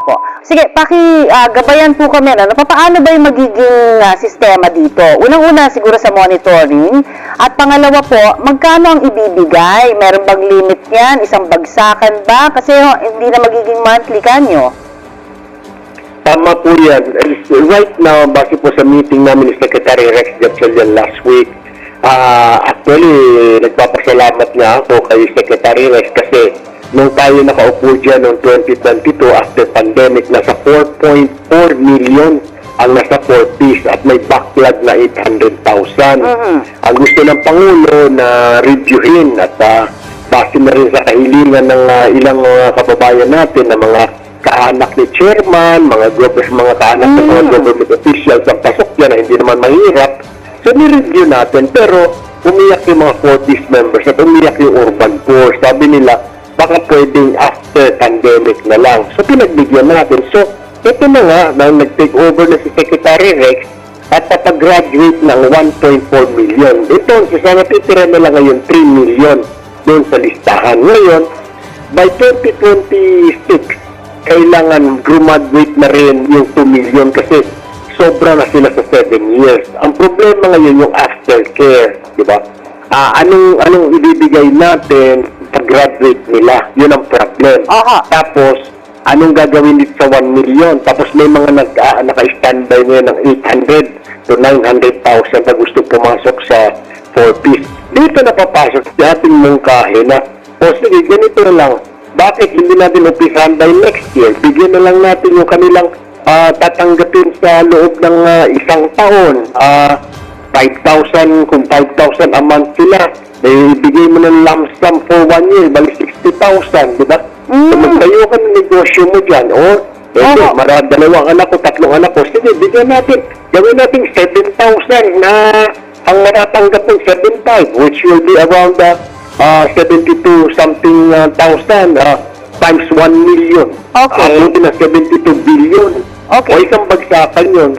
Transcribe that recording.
Po. Sige, gabayan po kami. Ano, paano ba yung magiging sistema dito? Unang-una, siguro sa monitoring. At pangalawa po, magkano ang ibibigay? Meron bang limit yan? Isang bagsakan ba? Kasi hindi na magiging monthly kanyo. Tama po yan. Right now, base po sa meeting namin ni Secretary Rex Gatchalian last week, actually, nagpapasalamat nga ako kay Secretary Rex kasi nung tayo nakaupo dyan noong 2022 after pandemic, nasa 4.4 million ang nasa 4Ps at may backlog na 800,000. Ang gusto ng Pangulo na reviewin at base na rin sa kahilingan ng ilang kababayan natin na mga kaanak ni chairman, mga kaanak ng mga government officials ang pasok dyan na hindi naman mahirap. So, ni-review natin pero umiyak yung mga 4Ps members at umiyak yung urban poor. Sabi nila, baka pwedeng after pandemic na lang. So, pinagbigyan natin. So, ito na nga, nang nag-take over na si Secretary Rex at papag-graduate ng 1.4 million. Ito, so natitira na lang ngayon 3 million doon sa listahan. Ngayon, by 2026, kailangan graduate na rin yung 2 million kasi sobra na sila sa 7 years. Ang problema ngayon yung aftercare, di ba? Anong ibibigay natin pag-graduate nila? Yun ang problem. Tapos, anong gagawin dito sa 1 million? Tapos may mga naka-standby ngayon ng 800 to 900,000 na gusto pumasok sa 4Ps. Dito na papasok sa ating mungkahe na, sige, ganito na lang. Bakit hindi natin umpisahan by next year? Bigyan na lang natin yung kanilang tatanggapin sa loob ng isang taon. 5,000, kung 5,000 a month sila, ibigay mo ng lump sum for 1 year, balik 60,000, di ba? So, magtayo ka ng negosyo mo dyan, dalawang anak ko, tatlong anak ko, sige, bigyan natin, gawin natin 7,000 na ang matatanggap ng 7,500, which will be around 72 something thousand times 1 million. Okay. Buti na 72 billion. Okay. O isang bagsakan yun.